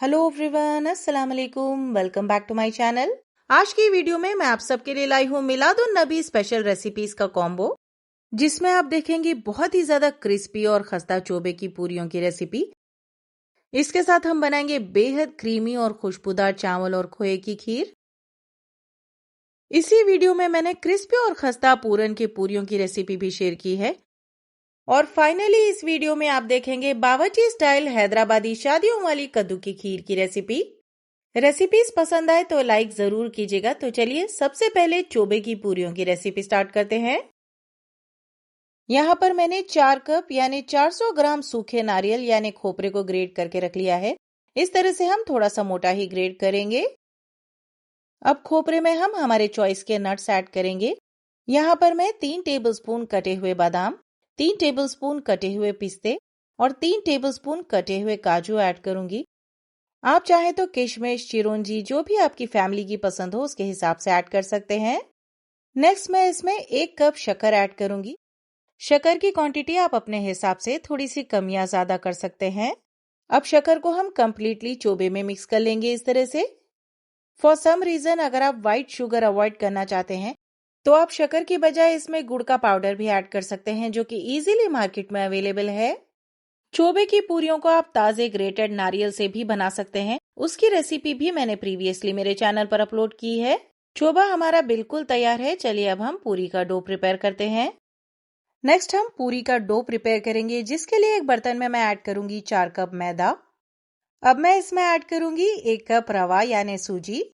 Hello everyone, अस्सलाम वालेकुम। Welcome back to my channel. आज की वीडियो में मैं आप सबके लिए लाई हूँ मिलादुन नबी स्पेशल रेसिपीज का कॉम्बो, जिसमें आप देखेंगे बहुत ही ज्यादा क्रिस्पी और खस्ता चोबे की पूरियों की रेसिपी। इसके साथ हम बनाएंगे बेहद क्रीमी और खुशबूदार चावल और खोए की खीर। इसी वीडियो में मैंने क्रिस्पी और खस्ता पूरन की पूरियों की रेसिपी भी शेयर की है। और फाइनली इस वीडियो में आप देखेंगे बावर्ची स्टाइल हैदराबादी शादियों वाली कद्दू की खीर की रेसिपी। रेसिपीज पसंद आए तो लाइक जरूर कीजिएगा। तो चलिए सबसे पहले चोबे की पूरियों की रेसिपी स्टार्ट करते हैं। यहाँ पर मैंने 4 कप यानी 400 ग्राम सूखे नारियल यानी खोपरे को ग्रेट करके रख लिया है। इस तरह से हम थोड़ा सा मोटा ही ग्रेट करेंगे। अब खोपरे में हम हमारे चॉइस के नट्स ऐड करेंगे। यहाँ पर मैं 3 टेबलस्पून कटे हुए बादाम, 3 टेबलस्पून कटे हुए पिस्ते और 3 टेबलस्पून कटे हुए काजू ऐड करूंगी। आप चाहें तो किशमिश, चिरौंजी जो भी आपकी फैमिली की पसंद हो उसके हिसाब से ऐड कर सकते हैं। नेक्स्ट मैं इसमें 1 कप शक्कर ऐड करूंगी। शक्कर की क्वांटिटी आप अपने हिसाब से थोड़ी सी कम या ज्यादा कर सकते हैं। अब शक्कर को हम कंप्लीटली चोबे में मिक्स कर लेंगे इस तरह से। फॉर सम रीजन अगर आप व्हाइट शुगर अवॉइड करना चाहते हैं तो आप शक्कर की बजाय इसमें गुड़ का पाउडर भी ऐड कर सकते हैं, जो कि इजीली मार्केट में अवेलेबल है। चोबे की पूरियों को आप ताजे ग्रेटेड नारियल से भी बना सकते हैं। उसकी रेसिपी भी मैंने प्रीवियसली मेरे चैनल पर अपलोड की है। चोबा हमारा बिल्कुल तैयार है। चलिए अब हम पूरी का डो प्रिपेयर करते हैं। नेक्स्ट हम पूरी का डो प्रिपेयर करेंगे, जिसके लिए एक बर्तन में मैं ऐड करूंगी 4 कप मैदा। अब मैं इसमें ऐड करूंगी 1 कप रवा यानी सूजी।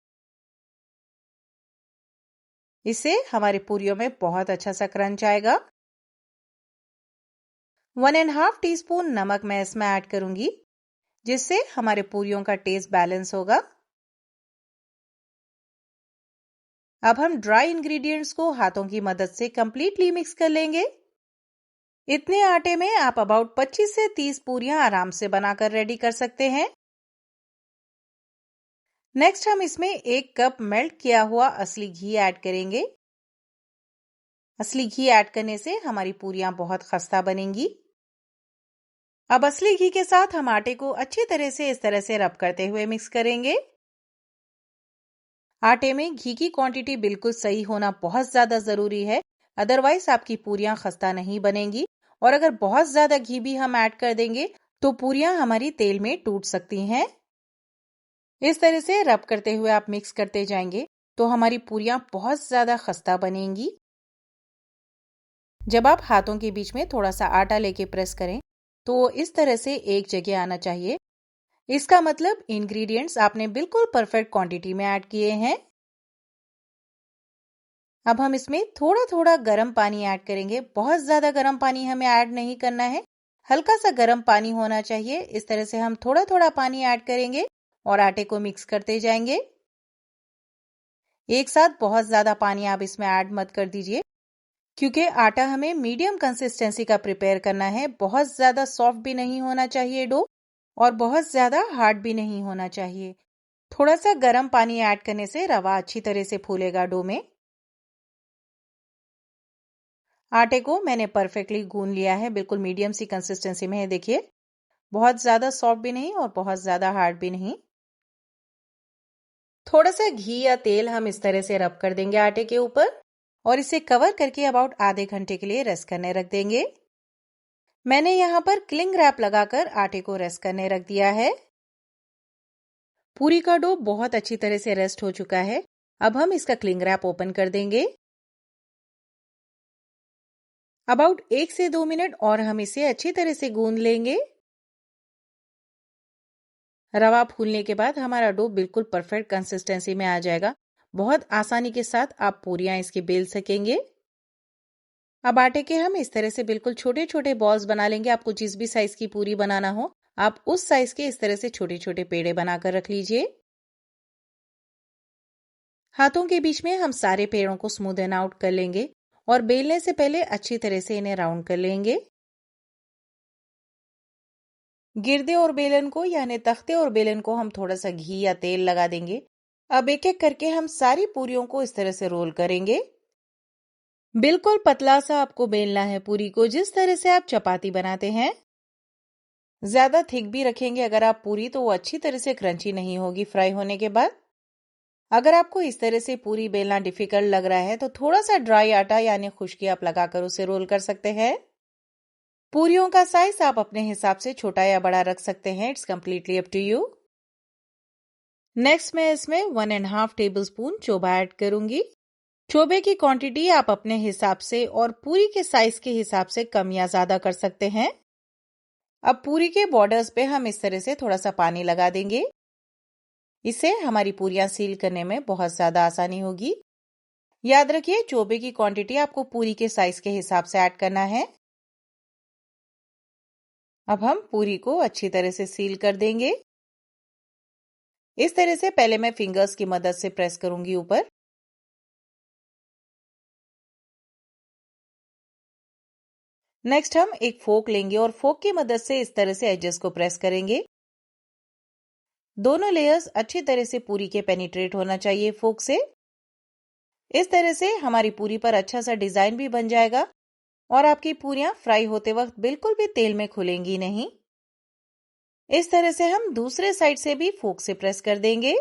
इससे हमारी पूरियों में बहुत अच्छा सा क्रंच आएगा। 1.5 टीस्पून नमक मैं इसमें ऐड करूंगी, जिससे हमारे पूरियों का टेस्ट बैलेंस होगा। अब हम ड्राई इंग्रेडिएंट्स को हाथों की मदद से कंप्लीटली मिक्स कर लेंगे। इतने आटे में आप अबाउट 25 से 30 पूरियां आराम से बनाकर रेडी कर सकते हैं। नेक्स्ट हम इसमें 1 कप मेल्ट किया हुआ असली घी ऐड करेंगे। असली घी ऐड करने से हमारी पूरियां बहुत खस्ता बनेंगी। अब असली घी के साथ हम आटे को अच्छी तरह से इस तरह से रब करते हुए मिक्स करेंगे। आटे में घी की क्वांटिटी बिल्कुल सही होना बहुत ज्यादा जरूरी है, अदरवाइज आपकी पूरियां खस्ता नहीं बनेंगी। और अगर बहुत ज्यादा घी भी हम ऐड कर देंगे तो पूरियां हमारी तेल में टूट सकती हैं। इस तरह से रब करते हुए आप मिक्स करते जाएंगे तो हमारी पूरियां बहुत ज्यादा खस्ता बनेंगी। जब आप हाथों के बीच में थोड़ा सा आटा लेके प्रेस करें तो इस तरह से एक जगह आना चाहिए। इसका मतलब इंग्रेडिएंट्स आपने बिल्कुल परफेक्ट क्वांटिटी में ऐड किए हैं। अब हम इसमें थोड़ा थोड़ा गर्म पानी ऐड करेंगे। बहुत ज्यादा गर्म पानी हमें ऐड नहीं करना है, हल्का सा गर्म पानी होना चाहिए। इस तरह से हम थोड़ा थोड़ा पानी ऐड करेंगे और आटे को मिक्स करते जाएंगे। एक साथ बहुत ज्यादा पानी आप इसमें ऐड मत कर दीजिए, क्योंकि आटा हमें मीडियम कंसिस्टेंसी का प्रिपेयर करना है। बहुत ज्यादा सॉफ्ट भी नहीं होना चाहिए डो और बहुत ज्यादा हार्ड भी नहीं होना चाहिए। थोड़ा सा गर्म पानी ऐड करने से रवा अच्छी तरह से फूलेगा डो में। आटे को मैंने परफेक्टली गूंद लिया है, बिल्कुल मीडियम सी कंसिस्टेंसी में है। देखिए, बहुत ज्यादा सॉफ्ट भी नहीं और बहुत ज्यादा हार्ड भी नहीं। थोड़ा सा घी या तेल हम इस तरह से रब कर देंगे आटे के ऊपर और इसे कवर करके अबाउट आधे घंटे के लिए रेस्ट करने रख देंगे। मैंने यहाँ पर क्लिंग रैप लगाकर आटे को रेस्ट करने रख दिया है। पूरी का डो बहुत अच्छी तरह से रेस्ट हो चुका है। अब हम इसका क्लिंग रैप ओपन कर देंगे। अबाउट 1 से 2 मिनट और हम इसे अच्छी तरह से गूंद लेंगे। रवा फूलने के बाद हमारा डो बिल्कुल परफेक्ट कंसिस्टेंसी में आ जाएगा। बहुत आसानी के साथ आप पूरियां इसके बेल सकेंगे। अब आटे के हम इस तरह से बिल्कुल छोटे छोटे बॉल्स बना लेंगे। आपको जिस भी साइज की पूरी बनाना हो आप उस साइज के इस तरह से छोटे छोटे पेड़े बनाकर रख लीजिए। हाथों के बीच में हम सारे पेड़ों को स्मूदन आउट कर लेंगे और बेलने से पहले अच्छी तरह से इन्हें राउंड कर लेंगे। गिरदे और बेलन को यानी तख्ते और बेलन को हम थोड़ा सा घी या तेल लगा देंगे। अब एक एक करके हम सारी पूरियों को इस तरह से रोल करेंगे। बिल्कुल पतला सा आपको बेलना है पूरी को, जिस तरह से आप चपाती बनाते हैं। ज्यादा थिक भी रखेंगे अगर आप पूरी तो वो अच्छी तरह से क्रंची नहीं होगी फ्राई होने के बाद। अगर आपको इस तरह से पूरी बेलना डिफिकल्ट लग रहा है तो थोड़ा सा ड्राई आटा यानी खुश्की आप लगाकर उसे रोल कर सकते हैं। पूरियों का साइज आप अपने हिसाब से छोटा या बड़ा रख सकते हैं, it's completely up to you. Next मैं इसमें 1.5 टेबल स्पून चोभा ऐड करूंगी। चोभे की क्वांटिटी आप अपने हिसाब से और पूरी के साइज के हिसाब से कम या ज्यादा कर सकते हैं। अब पूरी के बॉर्डर्स पे हम इस तरह से थोड़ा सा पानी लगा देंगे। इससे हमारी पूरियां सील करने में बहुत ज्यादा आसानी होगी। याद रखिए चोभे की क्वांटिटी आपको पूरी के साइज के हिसाब से ऐड करना है। अब हम पूरी को अच्छी तरह से सील कर देंगे। इस तरह से पहले मैं फिंगर्स की मदद से प्रेस करूंगी ऊपर। नेक्स्ट हम एक फोक लेंगे और फोक की मदद से इस तरह से एजेस को प्रेस करेंगे। दोनों लेयर्स अच्छी तरह से पूरी के पेनिट्रेट होना चाहिए फोक से। इस तरह से हमारी पूरी पर अच्छा सा डिजाइन भी बन जाएगा और आपकी पूरियां फ्राई होते वक्त बिल्कुल भी तेल में खुलेंगी नहीं। इस तरह से हम दूसरे साइड से भी फोक से प्रेस कर देंगे।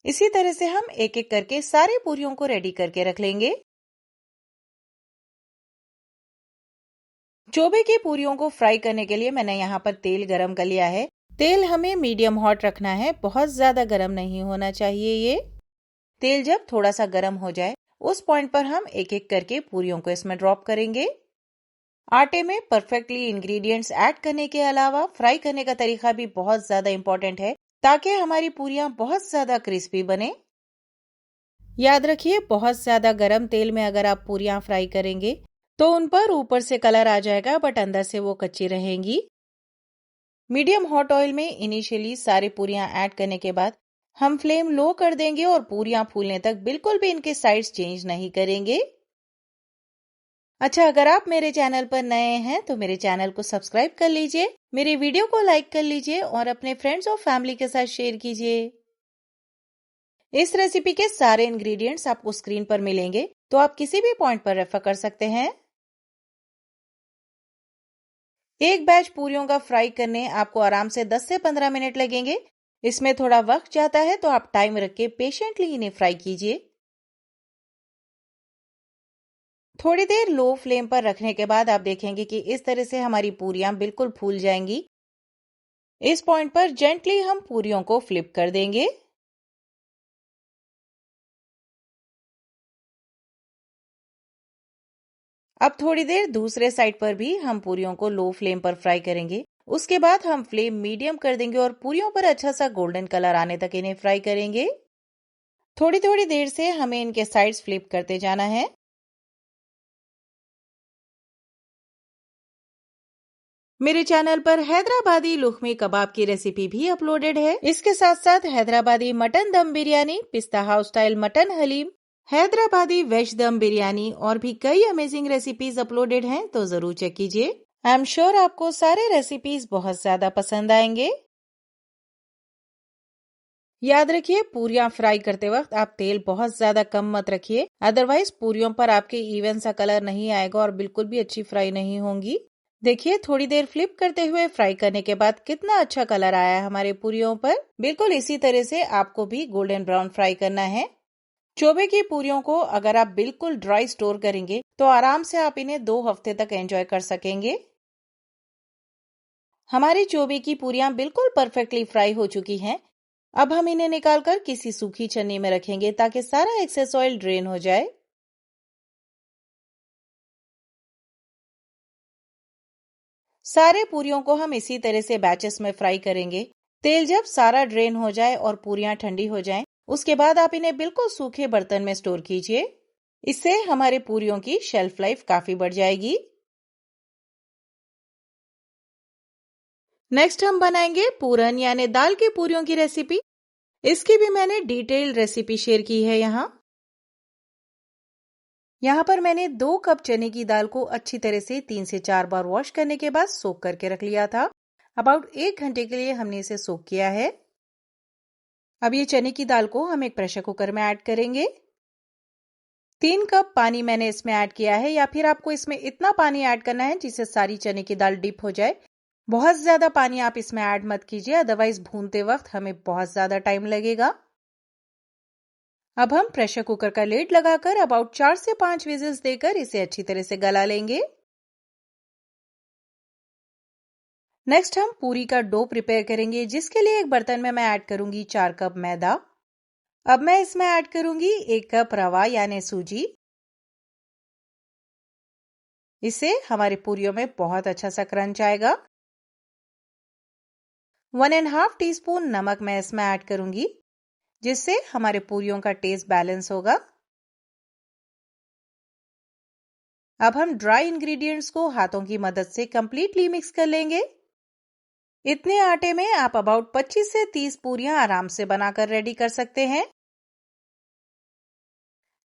इसी तरह से हम एक एक करके सारे पूरियों को रेडी करके रख लेंगे। चोभे की पूरियों को फ्राई करने के लिए मैंने यहाँ पर तेल गरम कर लिया है। तेल हमें मीडियम हॉट रखना है, बहुत ज्यादा गरम नहीं होना चाहिए ये। तेल जब थोड़ा सा गरम हो जाए उस पॉइंट पर हम एक एक करके पूरियों को इसमें ड्रॉप करेंगे। आटे में परफेक्टली इंग्रेडिएंट्स ऐड करने के अलावा फ्राई करने का तरीका भी बहुत ज्यादा इंपॉर्टेंट है ताकि हमारी पूरियां बहुत ज्यादा क्रिस्पी बने। याद रखिए बहुत ज्यादा गरम तेल में अगर आप पूरियां फ्राई करेंगे तो उन पर ऊपर से कलर आ जाएगा बट अंदर से वो कच्ची रहेंगी। मीडियम हॉट ऑयल में इनिशियली सारी पूरियां ऐड करने के बाद हम फ्लेम लो कर देंगे और पूरियां फूलने तक बिल्कुल भी इनके साइड्स चेंज नहीं करेंगे। अच्छा, अगर आप मेरे चैनल पर नए हैं तो मेरे चैनल को सब्सक्राइब कर लीजिए, मेरे वीडियो को लाइक कर लीजिए और अपने फ्रेंड्स और फैमिली के साथ शेयर कीजिए। इस रेसिपी के सारे इंग्रेडिएंट्स आपको स्क्रीन पर मिलेंगे तो आप किसी भी पॉइंट पर रेफर कर सकते हैं। एक बैच पूरियों का फ्राई करने आपको आराम से 10 से 15 मिनट लगेंगे। इसमें थोड़ा वक्त जाता है तो आप टाइम रख के पेशेंटली इन्हें फ्राई कीजिए। थोड़ी देर लो फ्लेम पर रखने के बाद आप देखेंगे कि इस तरह से हमारी पूरियां बिल्कुल फूल जाएंगी। इस पॉइंट पर जेंटली हम पूरियों को फ्लिप कर देंगे। अब थोड़ी देर दूसरे साइड पर भी हम पूरियों को लो फ्लेम पर फ्राई करेंगे। उसके बाद हम फ्लेम मीडियम कर देंगे और पूरियों पर अच्छा सा गोल्डन कलर आने तक इन्हें फ्राई करेंगे। थोड़ी थोड़ी देर से हमें इनके साइड्स फ्लिप करते जाना है। मेरे चैनल पर हैदराबादी लुखमी कबाब की रेसिपी भी अपलोडेड है। इसके साथ साथ Hyderabadi mutton dum biryani, Pista house style mutton haleem, Hyderabadi veg dum biryani और भी कई अमेजिंग रेसिपीज अपलोडेड हैं, तो जरूर चेक कीजिए। आई एम श्योर आपको सारे रेसिपीज बहुत ज्यादा पसंद आएंगे। याद रखिए पूरियां फ्राई करते वक्त आप तेल बहुत ज्यादा कम मत रखिए, अदरवाइज पूरियों पर आपके इवन सा कलर नहीं आएगा और बिल्कुल भी अच्छी फ्राई नहीं होंगी। देखिए थोड़ी देर फ्लिप करते हुए फ्राई करने के बाद कितना अच्छा कलर आया है हमारे पूरियों पर। बिल्कुल इसी तरह से आपको भी गोल्डन ब्राउन फ्राई करना है। चोभे की पूरियों को अगर आप बिल्कुल ड्राई स्टोर करेंगे तो आराम से आप इन्हें 2 हफ्ते तक एंजॉय कर सकेंगे। हमारी चोभे की पूरियां बिल्कुल परफेक्टली फ्राई हो चुकी हैं। अब हम इन्हें निकालकर किसी सूखी छन्नी में रखेंगे ताकि सारा एक्सेस ऑयल ड्रेन हो जाए। सारे पूरियों को हम इसी तरह से बैचेस में फ्राई करेंगे। तेल जब सारा ड्रेन हो जाए और पूरियां ठंडी हो जाएं, उसके बाद आप इन्हें बिल्कुल सूखे बर्तन में स्टोर कीजिए। इससे हमारे पूरियों की शेल्फ लाइफ काफी बढ़ जाएगी। नेक्स्ट हम बनाएंगे पूरन यानी दाल की पूरियों की रेसिपी। इसकी भी मैंने डिटेल्ड रेसिपी शेयर की है यहाँ पर मैंने 2 कप चने की दाल को अच्छी तरह से 3 से 4 बार वॉश करने के बाद सोक करके रख लिया था। अबाउट 1 घंटे के लिए हमने इसे सोक किया है। अब ये चने की दाल को हम एक प्रेशर कुकर में ऐड करेंगे। 3 कप पानी मैंने इसमें ऐड किया है, या फिर आपको इसमें इतना पानी ऐड करना है जिससे सारी चने की दाल डिप हो जाए। बहुत ज्यादा पानी आप इसमें ऐड मत कीजिए, अदरवाइज भूनते वक्त हमें बहुत ज्यादा टाइम लगेगा। अब हम प्रेशर कुकर का लिड लगाकर अबाउट 4 से 5 विजिल्स देकर इसे अच्छी तरह से गला लेंगे। नेक्स्ट हम पूरी का डो प्रिपेयर करेंगे, जिसके लिए एक बर्तन में मैं ऐड करूंगी 4 कप मैदा। अब मैं इसमें ऐड करूंगी 1 कप रवा यानी सूजी। इससे हमारी पूरियों में बहुत अच्छा सा क्रंच आएगा। 1.5 टीस्पून नमक मैं इसमें ऐड करूंगी, जिससे हमारे पूरियों का टेस्ट बैलेंस होगा। अब हम ड्राई इंग्रेडिएंट्स को हाथों की मदद से कंप्लीटली मिक्स कर लेंगे। इतने आटे में आप अबाउट 25 से 30 पूरियां आराम से बनाकर रेडी कर सकते हैं।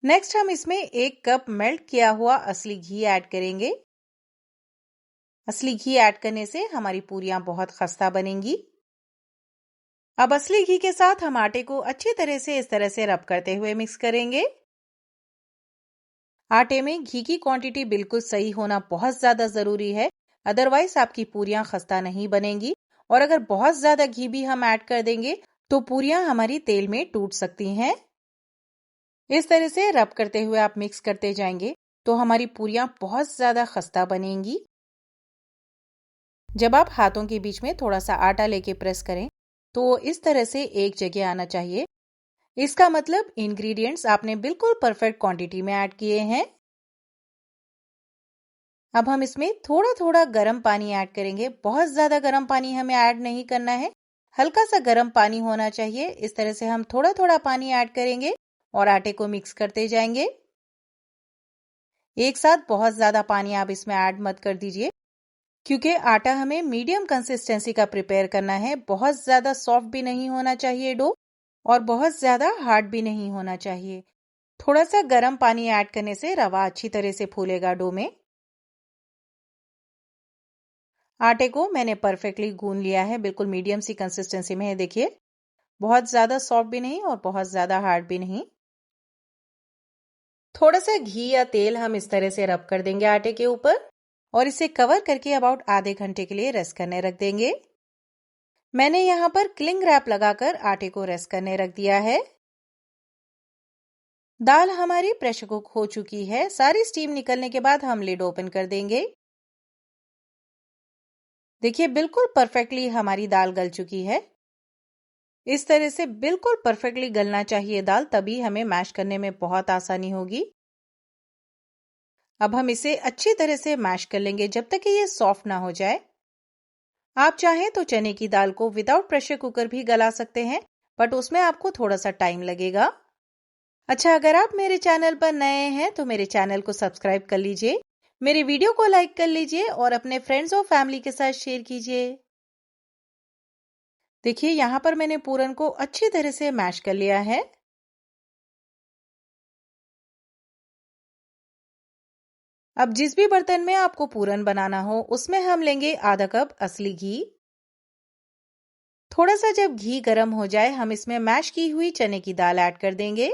नेक्स्ट हम इसमें 1 कप मेल्ट किया हुआ असली घी ऐड करेंगे। असली घी ऐड करने से हमारी पूरियां बहुत खस्ता बनेंगी। अब असली घी के साथ हम आटे को अच्छी तरह से इस तरह से रब करते हुए मिक्स करेंगे। आटे में घी की क्वांटिटी बिल्कुल सही होना बहुत ज्यादा जरूरी है, अदरवाइज आपकी पूरियां खस्ता नहीं बनेंगी। और अगर बहुत ज्यादा घी भी हम ऐड कर देंगे तो पूरियां हमारी तेल में टूट सकती हैं। इस तरह से रब करते हुए आप मिक्स करते जाएंगे तो हमारी पूरियां बहुत ज्यादा खस्ता बनेंगी। जब आप हाथों के बीच में थोड़ा सा आटा लेके प्रेस करें तो इस तरह से एक जगह आना चाहिए। इसका मतलब इंग्रेडिएंट्स आपने बिल्कुल परफेक्ट क्वांटिटी में ऐड किए हैं। अब हम इसमें थोड़ा थोड़ा गर्म पानी ऐड करेंगे। बहुत ज्यादा गर्म पानी हमें ऐड नहीं करना है, हल्का सा गर्म पानी होना चाहिए। इस तरह से हम थोड़ा थोड़ा पानी ऐड करेंगे और आटे को मिक्स करते जाएंगे। एक साथ बहुत ज्यादा पानी आप इसमें ऐड मत कर दीजिए, क्योंकि आटा हमें मीडियम कंसिस्टेंसी का प्रिपेयर करना है। बहुत ज्यादा सॉफ्ट भी नहीं होना चाहिए डो और बहुत ज्यादा हार्ड भी नहीं होना चाहिए। थोड़ा सा गर्म पानी ऐड करने से रवा अच्छी तरह से फूलेगा डो में। आटे को मैंने परफेक्टली गूंद लिया है, बिल्कुल मीडियम सी कंसिस्टेंसी में है। देखिए, बहुत ज्यादा सॉफ्ट भी नहीं और बहुत ज्यादा हार्ड भी नहीं। थोड़ा सा घी या तेल हम इस तरह से रब कर देंगे आटे के ऊपर और इसे कवर करके अबाउट आधे घंटे के लिए रेस्ट करने रख देंगे। मैंने यहाँ पर क्लिंग रैप लगाकर आटे को रेस्ट करने रख दिया है। दाल हमारी प्रेशर कुक हो चुकी है। सारी स्टीम निकलने के बाद हम लिड ओपन कर देंगे। देखिए, बिल्कुल परफेक्टली हमारी दाल गल चुकी है। इस तरह से बिल्कुल परफेक्टली गलना चाहिए दाल, तभी हमें मैश करने में बहुत आसानी होगी। अब हम इसे अच्छी तरह से मैश कर लेंगे जब तक कि ये सॉफ्ट ना हो जाए। आप चाहें तो चने की दाल को विदाउट प्रेशर कुकर भी गला सकते हैं, बट उसमें आपको थोड़ा सा टाइम लगेगा। अच्छा, अगर आप मेरे चैनल पर नए हैं तो मेरे चैनल को सब्सक्राइब कर लीजिए, मेरे वीडियो को लाइक कर लीजिए और अपने फ्रेंड्स और फैमिली के साथ शेयर कीजिए। देखिए, यहाँ पर मैंने पूरन को अच्छी तरह से मैश कर लिया है। अब जिस भी बर्तन में आपको पूरन बनाना हो उसमें हम लेंगे आधा कप असली घी। थोड़ा सा जब घी गर्म हो जाए हम इसमें मैश की हुई चने की दाल ऐड कर देंगे।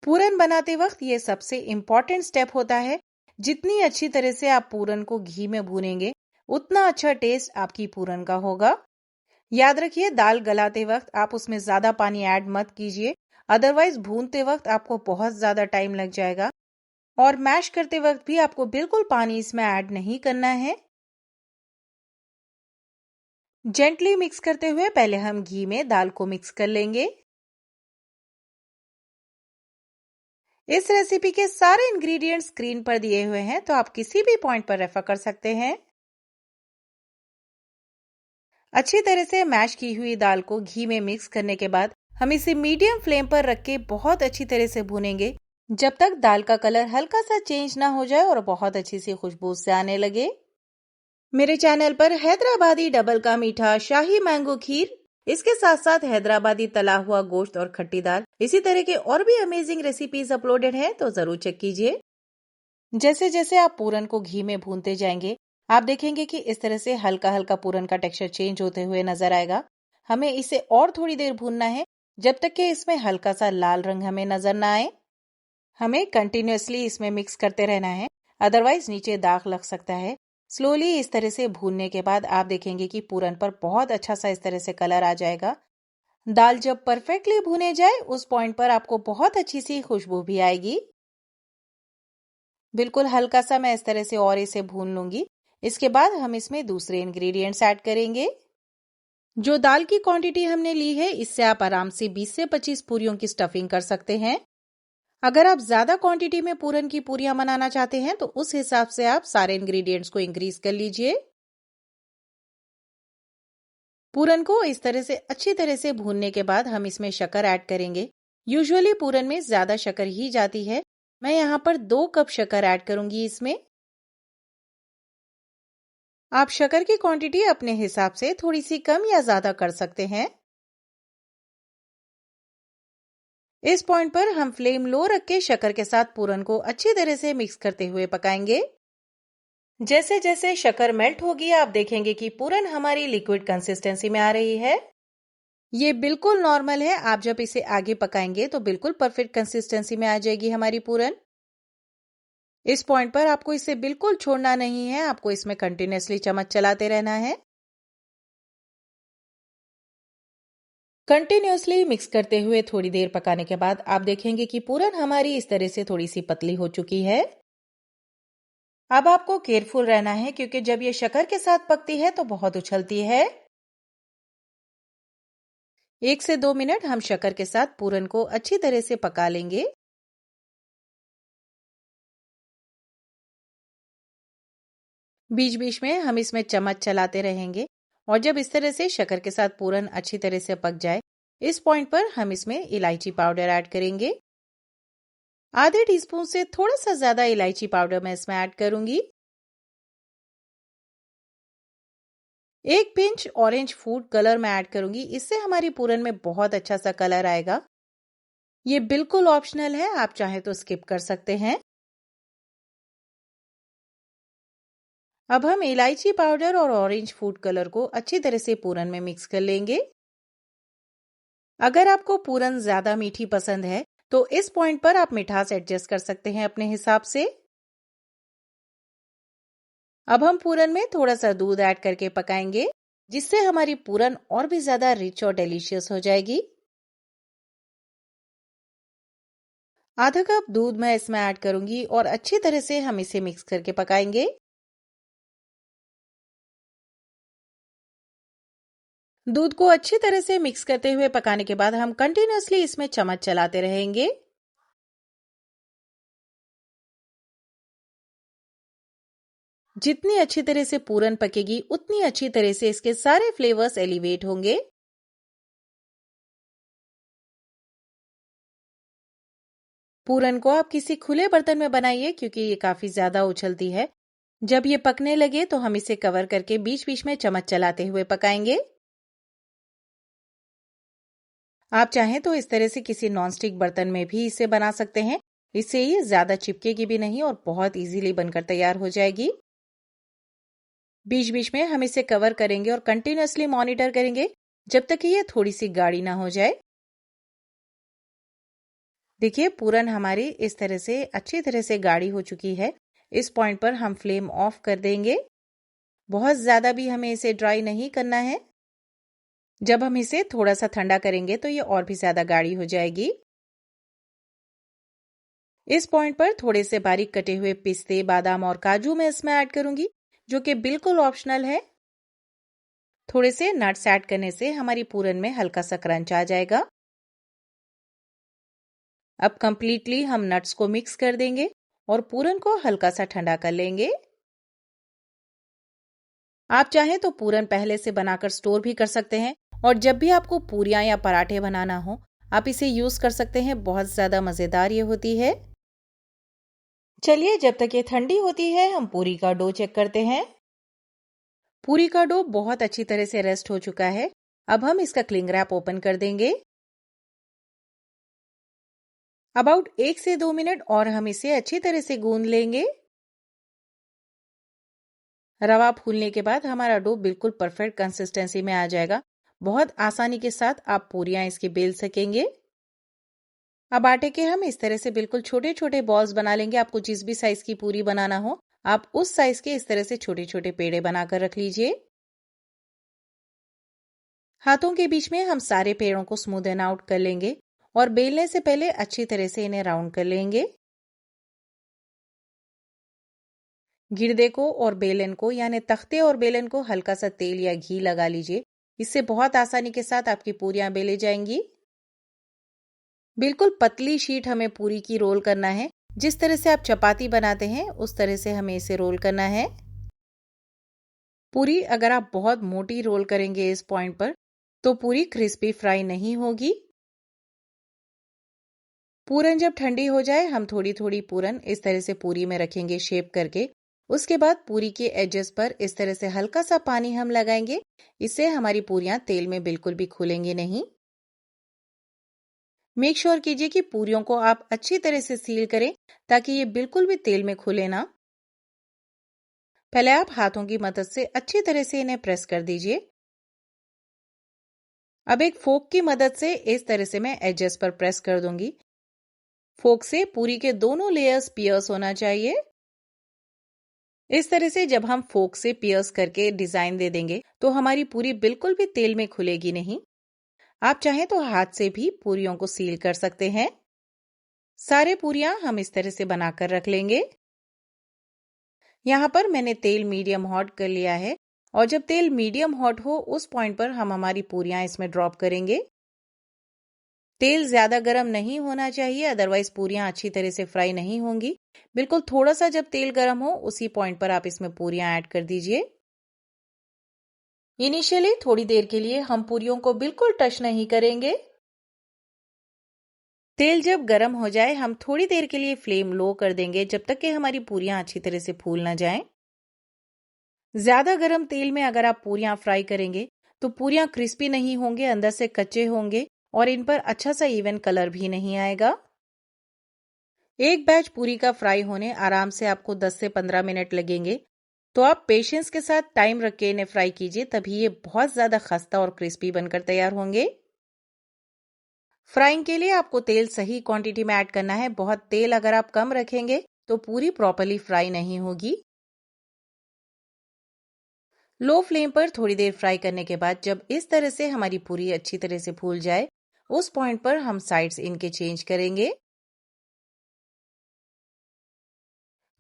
पूरन बनाते वक्त ये सबसे इंपॉर्टेंट स्टेप होता है। जितनी अच्छी तरह से आप पूरन को घी में भूनेंगे उतना अच्छा टेस्ट आपकी पूरन का होगा। याद रखिए, दाल गलाते वक्त आप उसमें ज्यादा पानी ऐड मत कीजिए, अदरवाइज भूनते वक्त आपको बहुत ज्यादा टाइम लग जाएगा। और मैश करते वक्त भी आपको बिल्कुल पानी इसमें ऐड नहीं करना है। जेंटली मिक्स करते हुए पहले हम घी में दाल को मिक्स कर लेंगे। इस रेसिपी के सारे इंग्रेडिएंट्स स्क्रीन पर दिए हुए हैं, तो आप किसी भी पॉइंट पर रेफर कर सकते हैं। अच्छी तरह से मैश की हुई दाल को घी में मिक्स करने के बाद हम इसे मीडियम फ्लेम पर रख के बहुत अच्छी तरह से भूनेंगे, जब तक दाल का कलर हल्का सा चेंज ना हो जाए और बहुत अच्छी सी खुशबू से आने लगे। मेरे चैनल पर हैदराबादी डबल का मीठा शाही मैंगो खीर, इसके साथ साथ हैदराबादी तला हुआ गोश्त और खट्टी दाल, इसी तरह के और भी अमेजिंग रेसिपीज अपलोडेड हैं, तो जरूर चेक कीजिए। जैसे जैसे आप पूरन को घी में भूनते जाएंगे आप देखेंगे कि इस तरह से हल्का हल्का पूरन का टेक्सचर चेंज होते हुए नजर आएगा। हमें इसे और थोड़ी देर भूनना है, जब तक कि इसमें हल्का सा लाल रंग हमें नजर ना आए। हमें कंटिन्यूअसली इसमें मिक्स करते रहना है, अदरवाइज नीचे दाग लग सकता है। स्लोली इस तरह से भूनने के बाद आप देखेंगे कि पूरन पर बहुत अच्छा सा इस तरह से कलर आ जाएगा। दाल जब परफेक्टली भुने जाए उस पॉइंट पर आपको बहुत अच्छी सी खुशबू भी आएगी। बिल्कुल हल्का सा मैं इस तरह से और इसे भून लूंगी। इसके बाद हम इसमें दूसरे इंग्रेडिएंट्स ऐड करेंगे। जो दाल की क्वांटिटी हमने ली है इससे आप आराम से 20 से 25 पूरियों की स्टफिंग कर सकते हैं। अगर आप ज्यादा क्वांटिटी में पूरन की पूरियां बनाना चाहते हैं तो उस हिसाब से आप सारे इंग्रेडिएंट्स को इंक्रीज कर लीजिए। पूरन को इस तरह से अच्छी तरह से भूनने के बाद हम इसमें शक्कर ऐड करेंगे। यूजुअली पूरन में ज्यादा शक्कर ही जाती है। मैं यहाँ पर 2 कप शक्कर ऐड करूंगी इसमें। आप शक्कर की क्वांटिटी अपने हिसाब से थोड़ी सी कम या ज्यादा कर सकते हैं। इस पॉइंट पर हम फ्लेम लो रख के शक्कर के साथ पूरन को अच्छी तरह से मिक्स करते हुए पकाएंगे। जैसे जैसे शक्कर मेल्ट होगी आप देखेंगे कि पूरन हमारी लिक्विड कंसिस्टेंसी में आ रही है। ये बिल्कुल नॉर्मल है। आप जब इसे आगे पकाएंगे तो बिल्कुल परफेक्ट कंसिस्टेंसी में आ जाएगी हमारी पूरन। इस पॉइंट पर आपको इसे बिल्कुल छोड़ना नहीं है। आपको इसमें कंटिन्यूअसली चम्मच चलाते रहना है। कंटिन्यूअसली मिक्स करते हुए थोड़ी देर पकाने के बाद आप देखेंगे कि पूरन हमारी इस तरह से थोड़ी सी पतली हो चुकी है। अब आपको केयरफुल रहना है क्योंकि जब ये शक्कर के साथ पकती है तो बहुत उछलती है। 1 से 2 मिनट हम शक्कर के साथ पूरन को अच्छी तरह से पका लेंगे। बीच बीच में हम इसमें चम्मच चलाते रहेंगे और जब इस तरह से शक्कर के साथ पूरन अच्छी तरह से पक जाए इस पॉइंट पर हम इसमें इलायची पाउडर ऐड करेंगे। आधे टीस्पून से थोड़ा सा ज्यादा इलायची पाउडर मैं इसमें ऐड करूंगी। 1 पिंच ऑरेंज फूड कलर मैं ऐड करूंगी। इससे हमारी पूरन में बहुत अच्छा सा कलर आएगा। ये बिल्कुल ऑप्शनल है। आप चाहे तो स्किप कर सकते हैं। अब हम इलायची पाउडर और ऑरेंज फूड कलर को अच्छी तरह से पूरन में मिक्स कर लेंगे। अगर आपको पूरन ज्यादा मीठी पसंद है तो इस पॉइंट पर आप मिठास एडजस्ट कर सकते हैं अपने हिसाब से। अब हम पूरन में थोड़ा सा दूध ऐड करके पकाएंगे जिससे हमारी पूरन और भी ज्यादा रिच और डिलीशियस हो जाएगी। आधा कप दूध मैं इसमें ऐड करूंगी और अच्छी तरह से हम इसे मिक्स करके पकाएंगे। दूध को अच्छी तरह से मिक्स करते हुए पकाने के बाद हम कंटिन्यूअसली इसमें चम्मच चलाते रहेंगे। जितनी अच्छी तरह से पूरन पकेगी उतनी अच्छी तरह से इसके सारे फ्लेवर्स एलिवेट होंगे। पूरन को आप किसी खुले बर्तन में बनाइए क्योंकि ये काफी ज्यादा उछलती है। जब ये पकने लगे तो हम इसे कवर करके बीच बीच में चम्मच चलाते हुए पकाएंगे। आप चाहें तो इस तरह से किसी नॉनस्टिक बर्तन में भी इसे बना सकते हैं। इससे ये ज्यादा चिपकेगी भी नहीं और बहुत इजीली बनकर तैयार हो जाएगी। बीच बीच में हम इसे कवर करेंगे और कंटिन्यूअसली मॉनिटर करेंगे जब तक कि ये थोड़ी सी गाढ़ी ना हो जाए। देखिए पूरन हमारी इस तरह से अच्छी तरह से गाढ़ी हो चुकी है। इस पॉइंट पर हम फ्लेम ऑफ कर देंगे। बहुत ज्यादा भी हमें इसे ड्राई नहीं करना है। जब हम इसे थोड़ा सा ठंडा करेंगे तो ये और भी ज्यादा गाढ़ी हो जाएगी। इस पॉइंट पर थोड़े से बारीक कटे हुए पिस्ते, बादाम और काजू मैं इसमें ऐड करूंगी जो कि बिल्कुल ऑप्शनल है। थोड़े से नट्स ऐड करने से हमारी पूरन में हल्का सा क्रंच आ जाएगा। अब कंप्लीटली हम नट्स को मिक्स कर देंगे और पूरन को हल्का सा ठंडा कर लेंगे। आप चाहें तो पूरन पहले से बनाकर स्टोर भी कर सकते हैं और जब भी आपको पूरियां या पराठे बनाना हो आप इसे यूज कर सकते हैं। बहुत ज्यादा मजेदार ये होती है। चलिए जब तक ये ठंडी होती है हम पूरी का डो चेक करते हैं। पूरी का डो बहुत अच्छी तरह से रेस्ट हो चुका है। अब हम इसका क्लिंग रैप ओपन कर देंगे। अबाउट 1 से 2 मिनट और हम इसे अच्छी तरह से गूंद लेंगे। रवा फूलने के बाद हमारा डो बिल्कुल परफेक्ट कंसिस्टेंसी में आ जाएगा। बहुत आसानी के साथ आप पूरियां इसकी बेल सकेंगे। अब आटे के हम इस तरह से बिल्कुल छोटे छोटे बॉल्स बना लेंगे। आपको जिस भी साइज की पूरी बनाना हो आप उस साइज के इस तरह से छोटे छोटे पेड़े बनाकर रख लीजिए। हाथों के बीच में हम सारे पेड़ों को स्मूदन आउट कर लेंगे और बेलने से पहले अच्छी तरह से इन्हें राउंड कर लेंगे। गिरदे को और बेलन को यानी तख्ते और बेलन को हल्का सा तेल या घी लगा लीजिए। इससे बहुत आसानी के साथ आपकी पूरियां बेले जाएंगी। बिल्कुल पतली शीट हमें पूरी की रोल करना है। जिस तरह से आप चपाती बनाते हैं उस तरह से हमें इसे रोल करना है। पूरी अगर आप बहुत मोटी रोल करेंगे इस पॉइंट पर तो पूरी क्रिस्पी फ्राई नहीं होगी। पूरन जब ठंडी हो जाए हम थोड़ी थोड़ी पूरन इस तरह से पूरी में रखेंगे शेप करके। उसके बाद पूरी के एजेस पर इस तरह से हल्का सा पानी हम लगाएंगे। इससे हमारी पूरियां तेल में बिल्कुल भी खुलेंगी नहीं। मेक श्योर कीजिए कि पूरियों को आप अच्छी तरह से सील करें ताकि ये बिल्कुल भी तेल में खुले ना। पहले आप हाथों की मदद से अच्छी तरह से इन्हें प्रेस कर दीजिए। अब एक फोक की मदद से इस तरह से मैं एजेस पर प्रेस कर दूंगी। फोक से पूरी के दोनों लेयर्स पियर्स होना चाहिए। इस तरह से जब हम फोक से पियर्स करके डिजाइन दे देंगे तो हमारी पूरी बिल्कुल भी तेल में खुलेगी नहीं। आप चाहें तो हाथ से भी पूरियों को सील कर सकते हैं। सारे पूरियां हम इस तरह से बनाकर रख लेंगे। यहाँ पर मैंने तेल मीडियम हॉट कर लिया है और जब तेल मीडियम हॉट हो उस पॉइंट पर हम हमारी पूरियां इसमें ड्रॉप करेंगे। तेल ज्यादा गर्म नहीं होना चाहिए, अदरवाइज पूरियां अच्छी तरह से फ्राई नहीं होंगी। बिल्कुल थोड़ा सा जब तेल गर्म हो उसी पॉइंट पर आप इसमें पूरियां ऐड कर दीजिए। इनिशियली थोड़ी देर के लिए हम पूरियों को बिल्कुल टच नहीं करेंगे। तेल जब गर्म हो जाए हम थोड़ी देर के लिए फ्लेम लो कर देंगे जब तक कि हमारी पूरियां अच्छी तरह से फूल ना जाएं। ज्यादा गर्म तेल में अगर आप पूरियां फ्राई करेंगे तो पूरियां क्रिस्पी नहीं होंगे, अंदर से कच्चे होंगे और इन पर अच्छा सा इवन कलर भी नहीं आएगा। एक बैच पूरी का फ्राई होने आराम से आपको 10 से 15 मिनट लगेंगे। तो आप पेशेंस के साथ टाइम रख के इन्हें फ्राई कीजिए, तभी ये बहुत ज्यादा खस्ता और क्रिस्पी बनकर तैयार होंगे। फ्राइंग के लिए आपको तेल सही क्वांटिटी में ऐड करना है। बहुत तेल अगर आप कम रखेंगे तो पूरी प्रॉपर्ली फ्राई नहीं होगी। लो फ्लेम पर थोड़ी देर फ्राई करने के बाद जब इस तरह से हमारी पूरी अच्छी तरह से फूल जाए उस पॉइंट पर हम साइड्स इनके चेंज करेंगे।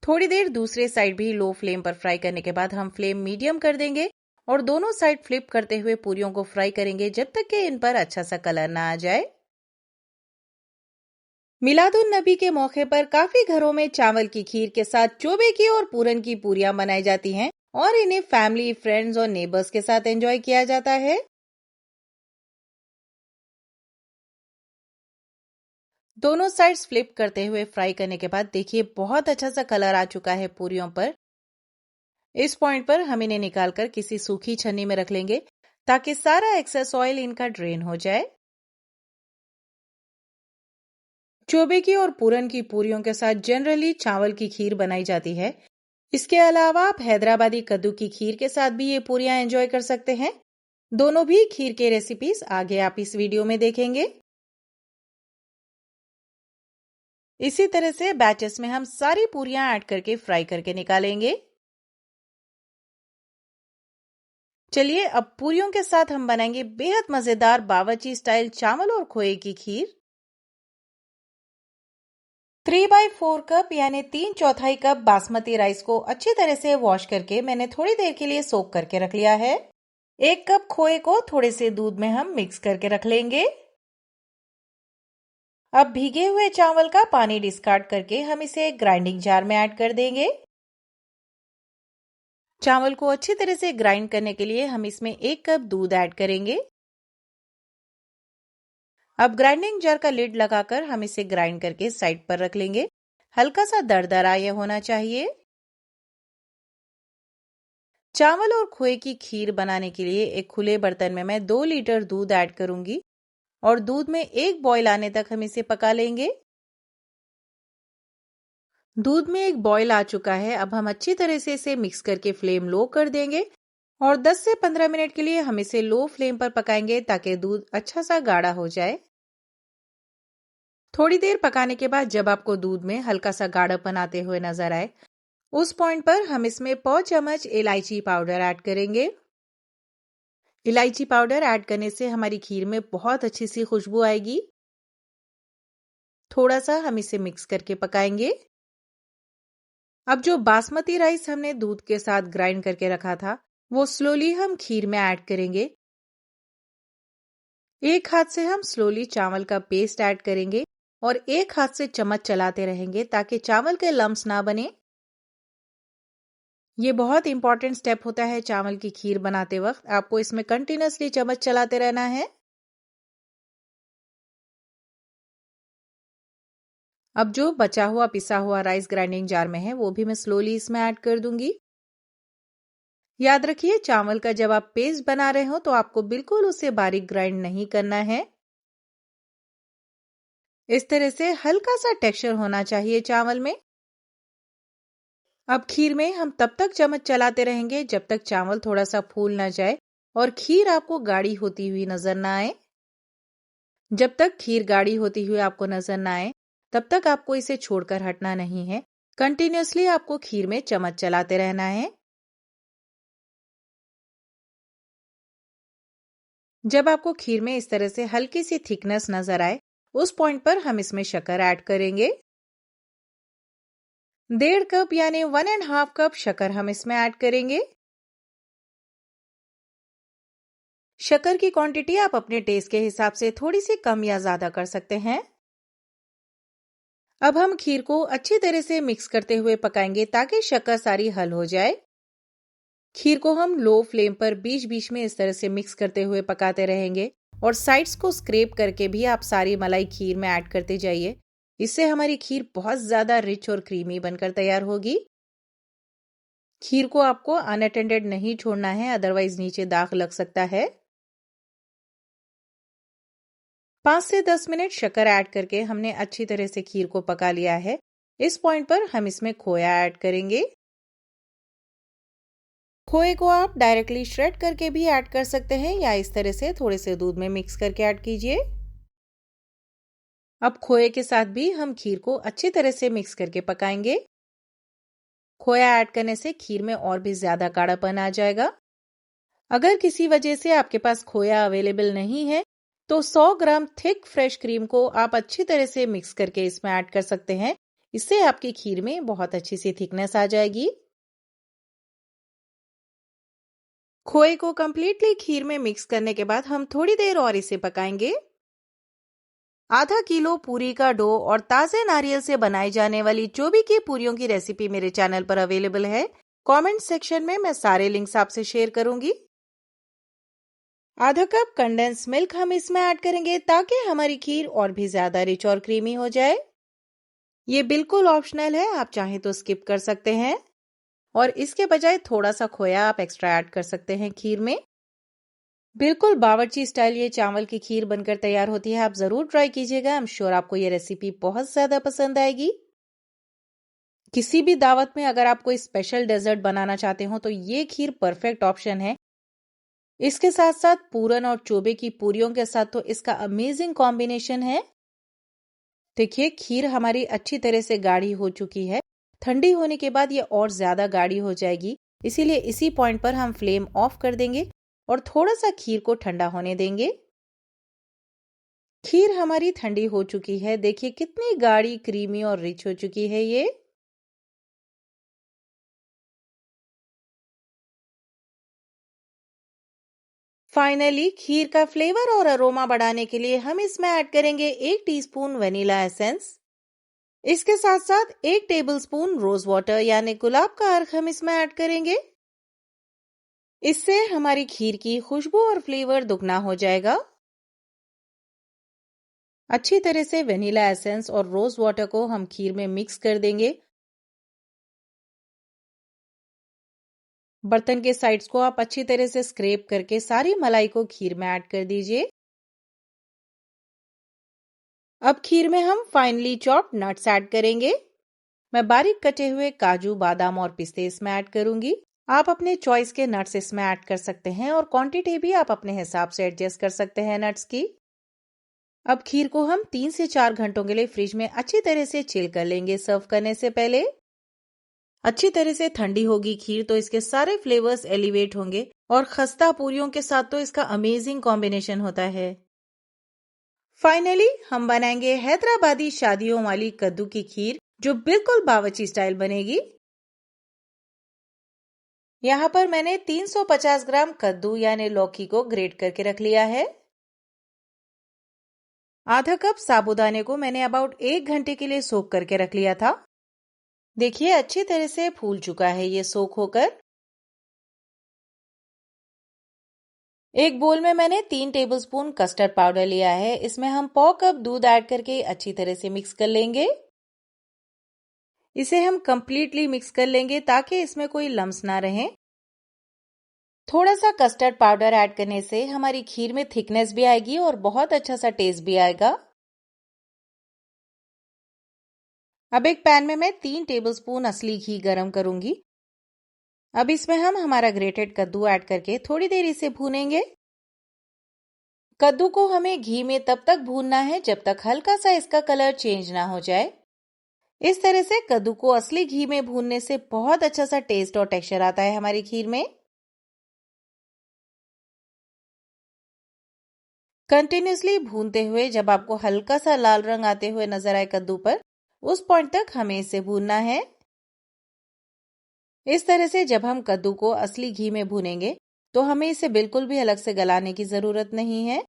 थोड़ी देर दूसरे साइड भी लो फ्लेम पर फ्राई करने के बाद हम फ्लेम मीडियम कर देंगे और दोनों साइड फ्लिप करते हुए पूरियों को फ्राई करेंगे जब तक कि इन पर अच्छा सा कलर ना आ जाए। मिलादुन नबी के मौके पर काफी घरों में चावल की खीर के साथ चोबे की और पूरन की पूरियां बनाई जाती हैं और इन्हें फैमिली, फ्रेंड्स और नेबर्स के साथ एंजॉय किया जाता है। दोनों साइड्स फ्लिप करते हुए फ्राई करने के बाद देखिए बहुत अच्छा सा कलर आ चुका है पूरियों पर। इस पॉइंट पर हम इन्हें निकालकर किसी सूखी छन्नी में रख लेंगे ताकि सारा एक्सेस ऑयल इनका ड्रेन हो जाए। चोबे की और पूरन की पूरियों के साथ जनरली चावल की खीर बनाई जाती है। इसके अलावा आप हैदराबादी कद्दू की खीर के साथ भी ये पूरियां एंजॉय कर सकते हैं। दोनों भी खीर के रेसिपीज आगे आप इस वीडियो में देखेंगे। इसी तरह से बैचेस में हम सारी पूरियां ऐड करके फ्राई करके निकालेंगे। चलिए अब पूरियों के साथ हम बनाएंगे बेहद मजेदार बावर्ची स्टाइल चावल और खोए की खीर। 3/4 कप यानी 3/4 कप बासमती राइस को अच्छी तरह से वॉश करके मैंने थोड़ी देर के लिए सोक करके रख लिया है। 1 कप खोए को थोड़े से दूध में हम मिक्स करके रख लेंगे। अब भीगे हुए चावल का पानी डिस्कार्ड करके हम इसे एक ग्राइंडिंग जार में ऐड कर देंगे। चावल को अच्छी तरह से ग्राइंड करने के लिए हम इसमें 1 कप दूध ऐड करेंगे। अब ग्राइंडिंग जार का लिड लगाकर हम इसे ग्राइंड करके साइड पर रख लेंगे। हल्का सा दरदरा यह होना चाहिए। चावल और खोए की खीर बनाने के लिए एक खुले बर्तन में मैं 2 लीटर दूध ऐड करूंगी और दूध में एक बॉयल आने तक हम इसे पका लेंगे। दूध में एक बॉयल आ चुका है। अब हम अच्छी तरह से इसे मिक्स करके फ्लेम लो कर देंगे और 10 से 15 मिनट के लिए हम इसे लो फ्लेम पर पकाएंगे ताकि दूध अच्छा सा गाढ़ा हो जाए। थोड़ी देर पकाने के बाद जब आपको दूध में हल्का सा गाढ़ापन आते हुए नजर आए उस पॉइंट पर हम इसमें पौ चम्मच इलायची पाउडर ऐड करेंगे। इलायची पाउडर ऐड करने से हमारी खीर में बहुत अच्छी सी खुशबू आएगी। थोड़ा सा हम इसे मिक्स करके पकाएंगे। अब जो बासमती राइस हमने दूध के साथ ग्राइंड करके रखा था, वो स्लोली हम खीर में ऐड करेंगे। एक हाथ से हम स्लोली चावल का पेस्ट ऐड करेंगे और एक हाथ से चम्मच चलाते रहेंगे ताकि चावल के लम्स ना बने। ये बहुत इंपॉर्टेंट स्टेप होता है चावल की खीर बनाते वक्त। आपको इसमें कंटिन्यूअसली चम्मच चलाते रहना है। अब जो बचा हुआ पिसा हुआ राइस ग्राइंडिंग जार में है, वो भी मैं स्लोली इसमें ऐड कर दूंगी। याद रखिए, चावल का जब आप पेस्ट बना रहे हो तो आपको बिल्कुल उसे बारीक ग्राइंड नहीं करना है। इस तरह से हल्का सा टेक्सचर होना चाहिए चावल में। अब खीर में हम तब तक चम्मच चलाते रहेंगे जब तक चावल थोड़ा सा फूल ना जाए और खीर आपको गाढ़ी होती हुई नजर ना आए। जब तक खीर गाढ़ी होती हुई आपको नजर ना आए, तब तक आपको इसे छोड़कर हटना नहीं है। कंटिन्यूअसली आपको खीर में चम्मच चलाते रहना है। जब आपको खीर में इस तरह से हल्की सी थिकनेस नजर आए, उस पॉइंट पर हम इसमें शक्कर ऐड करेंगे। 1.5 कप यानी 1.5 कप शक्कर हम इसमें ऐड करेंगे। शक्कर की क्वांटिटी आप अपने टेस्ट के हिसाब से थोड़ी सी कम या ज्यादा कर सकते हैं। अब हम खीर को अच्छी तरह से मिक्स करते हुए पकाएंगे ताकि शक्कर सारी हल हो जाए। खीर को हम लो फ्लेम पर बीच बीच में इस तरह से मिक्स करते हुए पकाते रहेंगे और साइड्स को स्क्रैप करके भी आप सारी मलाई खीर में ऐड करते जाइए। इससे हमारी खीर बहुत ज्यादा रिच और क्रीमी बनकर तैयार होगी। खीर को आपको अनअटेंडेड नहीं छोड़ना है, अदरवाइज नीचे दाग लग सकता है। 5 से 10 मिनट शक्कर ऐड करके हमने अच्छी तरह से खीर को पका लिया है। इस पॉइंट पर हम इसमें खोया ऐड करेंगे। खोए को आप डायरेक्टली श्रेड करके भी ऐड कर सकते हैं या इस तरह से थोड़े से दूध में मिक्स करके ऐड कीजिए। अब खोए के साथ भी हम खीर को अच्छी तरह से मिक्स करके पकाएंगे। खोया ऐड करने से खीर में और भी ज्यादा गाढ़ापन आ जाएगा। अगर किसी वजह से आपके पास खोया अवेलेबल नहीं है, तो 100 ग्राम थिक फ्रेश क्रीम को आप अच्छी तरह से मिक्स करके इसमें ऐड कर सकते हैं। इससे आपकी खीर में बहुत अच्छी सी थिकनेस आ जाएगी। खोए को कंप्लीटली खीर में मिक्स करने के बाद हम थोड़ी देर और इसे पकाएंगे। आधा किलो पूरी का डो और ताजे नारियल से बनाई जाने वाली चोबी की पूरियों की रेसिपी मेरे चैनल पर अवेलेबल है। कमेंट सेक्शन में मैं सारे लिंक्स आपसे शेयर करूंगी। आधा कप कंडेंस मिल्क हम इसमें ऐड करेंगे ताकि हमारी खीर और भी ज्यादा रिच और क्रीमी हो जाए। ये बिल्कुल ऑप्शनल है, आप चाहें तो स्किप कर सकते हैं और इसके बजाय थोड़ा सा खोया आप एक्स्ट्रा ऐड कर सकते हैं खीर में। बिल्कुल बावर्ची स्टाइल ये चावल की खीर बनकर तैयार होती है। आप जरूर ट्राई कीजिएगा। आई एम श्योर आपको ये रेसिपी बहुत ज्यादा पसंद आएगी। किसी भी दावत में अगर आप कोई स्पेशल डेजर्ट बनाना चाहते हो तो ये खीर परफेक्ट ऑप्शन है। इसके साथ साथ पूरन और चोबे की पूरियों के साथ तो इसका अमेजिंग कॉम्बिनेशन है। देखिए, खीर हमारी अच्छी तरह से गाढ़ी हो चुकी है। ठंडी होने के बाद ये और ज्यादा गाढ़ी हो जाएगी, इसीलिए इसी पॉइंट पर हम फ्लेम ऑफ कर देंगे और थोड़ा सा खीर को ठंडा होने देंगे। खीर हमारी ठंडी हो चुकी है। देखिए कितनी गाढ़ी, क्रीमी और रिच हो चुकी है ये। फाइनली खीर का फ्लेवर और अरोमा बढ़ाने के लिए हम इसमें ऐड करेंगे 1 टीस्पून वनीला एसेंस। इसके साथ साथ 1 टेबलस्पून रोज वाटर यानी गुलाब का अर्क हम इसमें ऐड करेंगे। इससे हमारी खीर की खुशबू और फ्लेवर दुगना हो जाएगा। अच्छी तरह से वेनिला एसेंस और रोज वाटर को हम खीर में मिक्स कर देंगे। बर्तन के साइड्स को आप अच्छी तरह से स्क्रैप करके सारी मलाई को खीर में ऐड कर दीजिए। अब खीर में हम फाइनली चॉप्ड नट्स ऐड करेंगे। मैं बारीक कटे हुए काजू, बादाम और पिस्ते इसमें ऐड करूंगी। आप अपने चॉइस के नट्स इसमें ऐड कर सकते हैं और क्वांटिटी भी आप अपने हिसाब से एडजस्ट कर सकते हैं नट्स की। अब खीर को हम 3 से 4 घंटों के लिए फ्रिज में अच्छी तरह से चिल कर लेंगे सर्व करने से पहले। अच्छी तरह से ठंडी होगी खीर तो इसके सारे फ्लेवर्स एलिवेट होंगे और खस्ता पूरियों के साथ तो इसका अमेजिंग कॉम्बिनेशन होता है। फाइनली हम बनाएंगे हैदराबादी शादियों वाली कद्दू की खीर जो बिल्कुल बावर्ची स्टाइल बनेगी। यहाँ पर मैंने 350 ग्राम कद्दू यानी लौकी को ग्रेट करके रख लिया है। आधा कप साबूदाने को मैंने अबाउट 1 घंटे के लिए सोक करके रख लिया था। देखिए अच्छी तरह से फूल चुका है ये सोक होकर। एक बोल में मैंने 3 टेबलस्पून कस्टर्ड पाउडर लिया है। इसमें हम 1/4 कप दूध ऐड करके अच्छी तरह से मिक्स कर लेंगे। इसे हम कंप्लीटली मिक्स कर लेंगे ताकि इसमें कोई लम्स ना रहे। थोड़ा सा कस्टर्ड पाउडर ऐड करने से हमारी खीर में थिकनेस भी आएगी और बहुत अच्छा सा टेस्ट भी आएगा। अब एक पैन में मैं 3 टेबलस्पून असली घी गरम करूंगी। अब इसमें हम हमारा ग्रेटेड कद्दू ऐड करके थोड़ी देर इसे भूनेंगे। कद्दू को हमें घी में तब तक भूनना है जब तक हल्का सा इसका कलर चेंज ना हो जाए। इस तरह से कद्दू को असली घी में भूनने से बहुत अच्छा सा टेस्ट और टेक्सचर आता है हमारी खीर में। कंटिन्यूसली भूनते हुए जब आपको हल्का सा लाल रंग आते हुए नजर आए कद्दू पर, उस पॉइंट तक हमें इसे भूनना है। इस तरह से जब हम कद्दू को असली घी में भूनेंगे तो हमें इसे बिल्कुल भी अलग से गलाने की जरूरत नहीं है।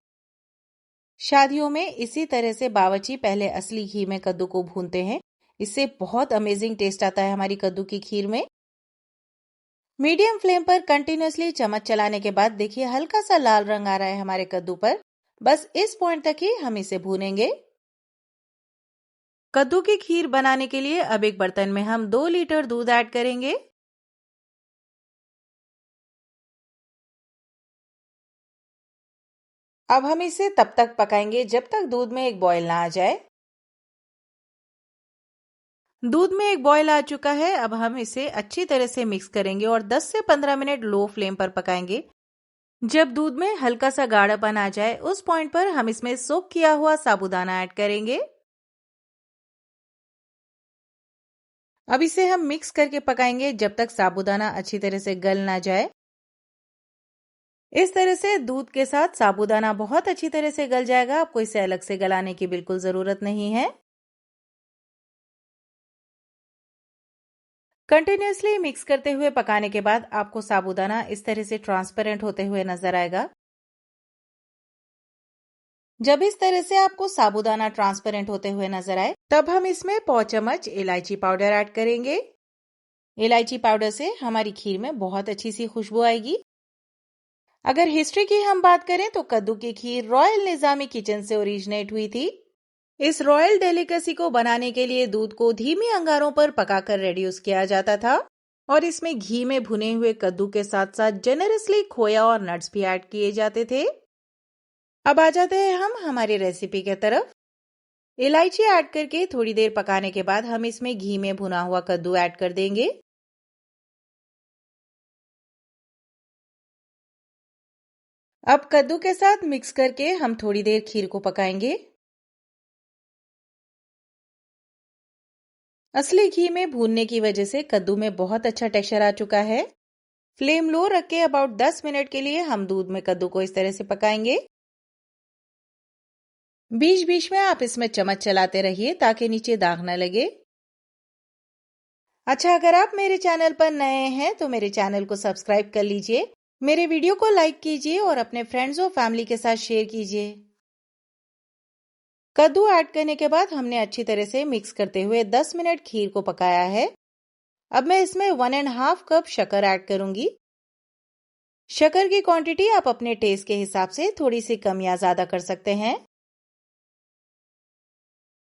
शादियों में इसी तरह से बावर्ची पहले असली घी में कद्दू को भूनते हैं। इससे बहुत अमेजिंग टेस्ट आता है हमारी कद्दू की खीर में। मीडियम फ्लेम पर कंटिन्यूसली चम्मच चलाने के बाद देखिए हल्का सा लाल रंग आ रहा है हमारे कद्दू पर। बस इस पॉइंट तक ही हम इसे भूनेंगे। कद्दू की खीर बनाने के लिए अब एक बर्तन में हम 2 लीटर दूध ऐड करेंगे। अब हम इसे तब तक पकाएंगे जब तक दूध में एक बॉयल ना आ जाए। दूध में एक बॉयल आ चुका है। अब हम इसे अच्छी तरह से मिक्स करेंगे और 10 से 15 मिनट लो फ्लेम पर पकाएंगे। जब दूध में हल्का सा गाढ़ापन आ जाए उस पॉइंट पर हम इसमें सोक किया हुआ साबूदाना ऐड करेंगे। अब इसे हम मिक्स करके पकाएंगे जब तक साबूदाना अच्छी तरह से गल ना जाए। इस तरह से दूध के साथ साबूदाना बहुत अच्छी तरह से गल जाएगा। आपको इसे अलग से गलाने की बिल्कुल जरूरत नहीं है। कंटिन्यूसली मिक्स करते हुए पकाने के बाद आपको साबूदाना इस तरह से ट्रांसपेरेंट होते हुए नजर आएगा। जब इस तरह से आपको साबूदाना ट्रांसपेरेंट होते हुए नजर आए तब हम इसमें 1/4 चम्मच इलायची पाउडर ऐड करेंगे। इलायची पाउडर से हमारी खीर में बहुत अच्छी सी खुशबू आएगी। अगर हिस्ट्री की हम बात करें तो कद्दू की खीर रॉयल निजामी किचन से ओरिजिनेट हुई थी। इस रॉयल डेलिकेसी को बनाने के लिए दूध को धीमी अंगारों पर पकाकर रेड्यूस किया जाता था और इसमें घी में भुने हुए कद्दू के साथ साथ जेनरसली खोया और नट्स भी ऐड किए जाते थे। अब आ जाते हैं हम हमारी रेसिपी की तरफ। इलायची ऐड करके थोड़ी देर पकाने के बाद हम इसमें घी में भुना हुआ कद्दू ऐड कर देंगे। अब कद्दू के साथ मिक्स करके हम थोड़ी देर खीर को पकाएंगे। असली घी में भूनने की वजह से कद्दू में बहुत अच्छा टेक्सचर आ चुका है। फ्लेम लो रख के अबाउट 10 मिनट के लिए हम दूध में कद्दू को इस तरह से पकाएंगे। बीच बीच में आप इसमें चम्मच चलाते रहिए ताकि नीचे दाग न लगे। अच्छा, अगर आप मेरे चैनल पर नए हैं तो मेरे चैनल को सब्सक्राइब कर लीजिए, मेरे वीडियो को लाइक कीजिए और अपने फ्रेंड्स और फैमिली के साथ शेयर कीजिए। कद्दू ऐड करने के बाद हमने अच्छी तरह से मिक्स करते हुए 10 मिनट खीर को पकाया है। अब मैं इसमें 1.5 कप शक्कर ऐड करूंगी। शक्कर की क्वांटिटी आप अपने टेस्ट के हिसाब से थोड़ी सी कम या ज्यादा कर सकते हैं।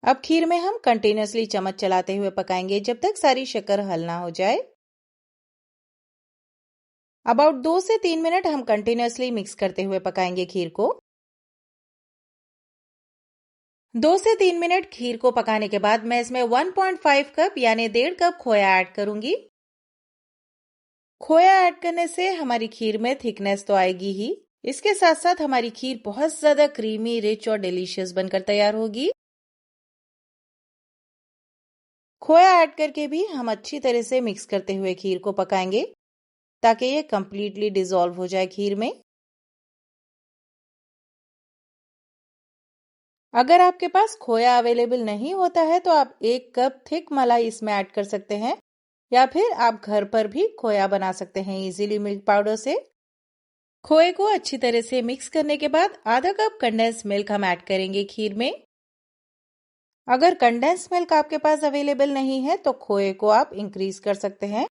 अब खीर में हम कंटिन्यूसली चम्मच चलाते हुए पकाएंगे जब तक सारी शक्कर हल ना हो जाए। अबाउट 2 से 3 मिनट हम कंटिन्यूसली मिक्स करते हुए पकाएंगे खीर को। 2 से 3 मिनट खीर को पकाने के बाद मैं इसमें 1.5 कप यानी 1.5 कप खोया ऐड करूंगी। खोया ऐड करने से हमारी खीर में थिकनेस तो आएगी ही, इसके साथ साथ हमारी खीर बहुत ज्यादा क्रीमी, रिच और डिलीशियस बनकर तैयार होगी। खोया ऐड करके भी हम अच्छी तरह से मिक्स करते हुए खीर को पकाएंगे ताकि ये कंप्लीटली डिसॉल्व हो जाए खीर में। अगर आपके पास खोया अवेलेबल नहीं होता है तो आप 1 कप थिक मलाई इसमें ऐड कर सकते हैं, या फिर आप घर पर भी खोया बना सकते हैं इजीली मिल्क पाउडर से। खोए को अच्छी तरह से मिक्स करने के बाद आधा कप कंडेंस मिल्क हम ऐड करेंगे खीर में। अगर कंडेंस मिल्क आपके पास अवेलेबल नहीं है तो खोए को आप इंक्रीज कर सकते हैं।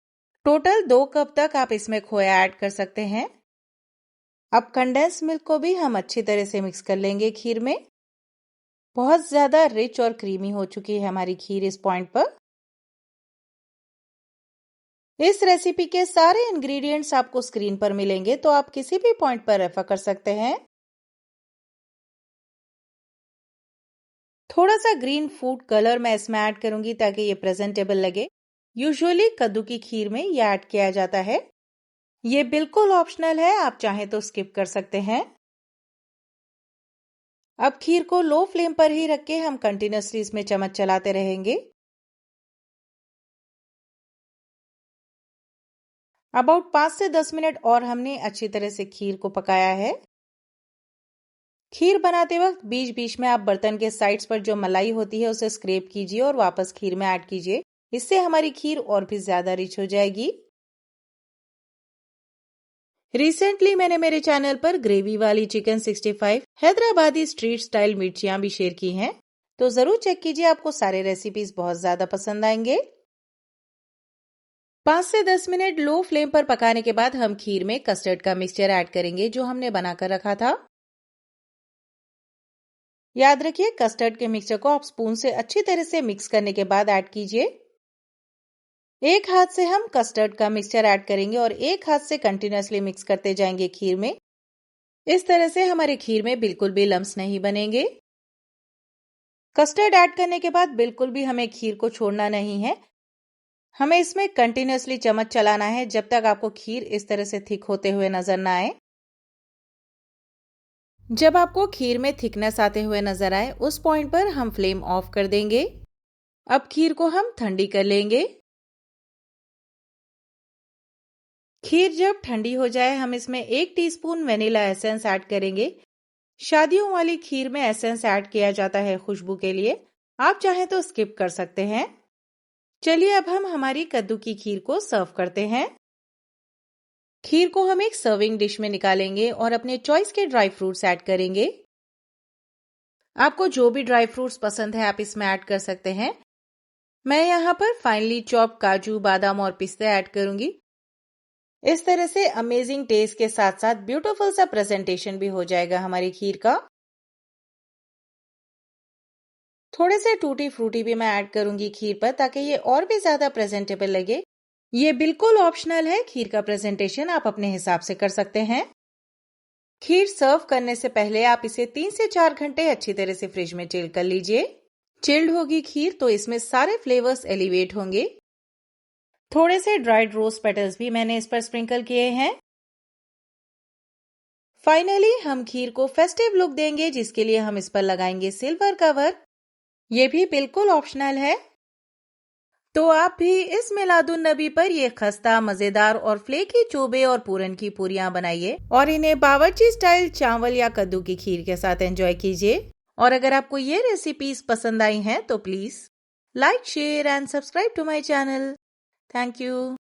टोटल 2 कप तक आप इसमें खोया ऐड कर सकते हैं। अब कंडेंस मिल्क को भी हम अच्छी तरह से मिक्स कर लेंगे खीर में। बहुत ज्यादा रिच और क्रीमी हो चुकी है हमारी खीर इस पॉइंट पर। इस रेसिपी के सारे इंग्रेडिएंट्स आपको स्क्रीन पर मिलेंगे, तो आप किसी भी पॉइंट पर रेफर कर सकते हैं। थोड़ा सा ग्रीन फूड कलर मैं इसमें ऐड करूंगी ताकि ये प्रेजेंटेबल लगे। यूजुअली कद्दू की खीर में ये ऐड किया जाता है। ये बिल्कुल ऑप्शनल है, आप चाहें तो स्किप कर सकते हैं। अब खीर को लो फ्लेम पर ही रख के हम कंटिन्यूअसली इसमें चम्मच चलाते रहेंगे। अबाउट 5 से 10 मिनट और हमने अच्छी तरह से खीर को पकाया है। खीर बनाते वक्त बीच बीच में आप बर्तन के साइड्स पर जो मलाई होती है उसे स्क्रैप कीजिए और वापस खीर में ऐड कीजिए। इससे हमारी खीर और भी ज्यादा रिच हो जाएगी। रिसेंटली मैंने मेरे चैनल पर ग्रेवी वाली चिकन 65 हैदराबादी स्ट्रीट स्टाइल मिर्चियां भी शेयर की हैं, तो जरूर चेक कीजिए, आपको सारे रेसिपीज बहुत ज्यादा पसंद आएंगे। 5 से 10 मिनट लो फ्लेम पर पकाने के बाद हम खीर में कस्टर्ड का मिक्सचर ऐड करेंगे जो हमने बनाकर रखा था। याद रखिए, कस्टर्ड के मिक्सचर को आप स्पून से अच्छी तरह से मिक्स करने के बाद ऐड कीजिए। एक हाथ से हम कस्टर्ड का मिक्सचर ऐड करेंगे और एक हाथ से कंटिन्यूअसली मिक्स करते जाएंगे खीर में। इस तरह से हमारे खीर में बिल्कुल भी लम्स नहीं बनेंगे। कस्टर्ड ऐड करने के बाद बिल्कुल भी हमें खीर को छोड़ना नहीं है। हमें इसमें कंटिन्यूअसली चम्मच चलाना है जब तक आपको खीर इस तरह से थिक होते हुए नजर ना आए। जब आपको खीर में थिकनेस आते हुए नजर आए उस पॉइंट पर हम फ्लेम ऑफ कर देंगे। अब खीर को हम ठंडी कर लेंगे। खीर जब ठंडी हो जाए हम इसमें 1 टीस्पून वेनिला एसेंस ऐड करेंगे। शादियों वाली खीर में एसेंस ऐड किया जाता है खुशबू के लिए, आप चाहें तो स्किप कर सकते हैं। चलिए अब हम हमारी कद्दू की खीर को सर्व करते हैं। खीर को हम एक सर्विंग डिश में निकालेंगे और अपने चॉइस के ड्राई फ्रूट्स ऐड करेंगे। आपको जो भी ड्राई फ्रूट्स पसंद है आप इसमें ऐड कर सकते हैं। मैं यहाँ पर फाइनली चॉप काजू, बादाम और पिस्ते ऐड करूंगी। इस तरह से अमेजिंग टेस्ट के साथ साथ ब्यूटीफुल सा प्रेजेंटेशन भी हो जाएगा हमारी खीर का। थोड़े से टूटी फ्रूटी भी मैं ऐड करूंगी खीर पर ताकि ये और भी ज्यादा प्रेजेंटेबल लगे। ये बिल्कुल ऑप्शनल है, खीर का प्रेजेंटेशन आप अपने हिसाब से कर सकते हैं। खीर सर्व करने से पहले आप इसे 3 से 4 घंटे अच्छी तरह से फ्रिज में चिल कर लीजिए। चिल्ड होगी खीर तो इसमें सारे फ्लेवर्स एलिवेट होंगे। थोड़े से ड्राइड रोज पेटल्स भी मैंने इस पर स्प्रिंकल किए हैं। फाइनली हम खीर को फेस्टिव लुक देंगे, जिसके लिए हम इस पर लगाएंगे सिल्वर कवर। ये भी बिल्कुल ऑप्शनल है। तो आप भी इस मिलादुन्नबी पर ये खस्ता, मजेदार और फ्लेकी चोबे और पूरन की पूरियां बनाइए और इन्हें बावर्ची स्टाइल चावल या कद्दू की खीर के साथ एंजॉय कीजिए। और अगर आपको ये रेसिपीज पसंद आई हैं तो please like, share and subscribe to my channel. Thank you.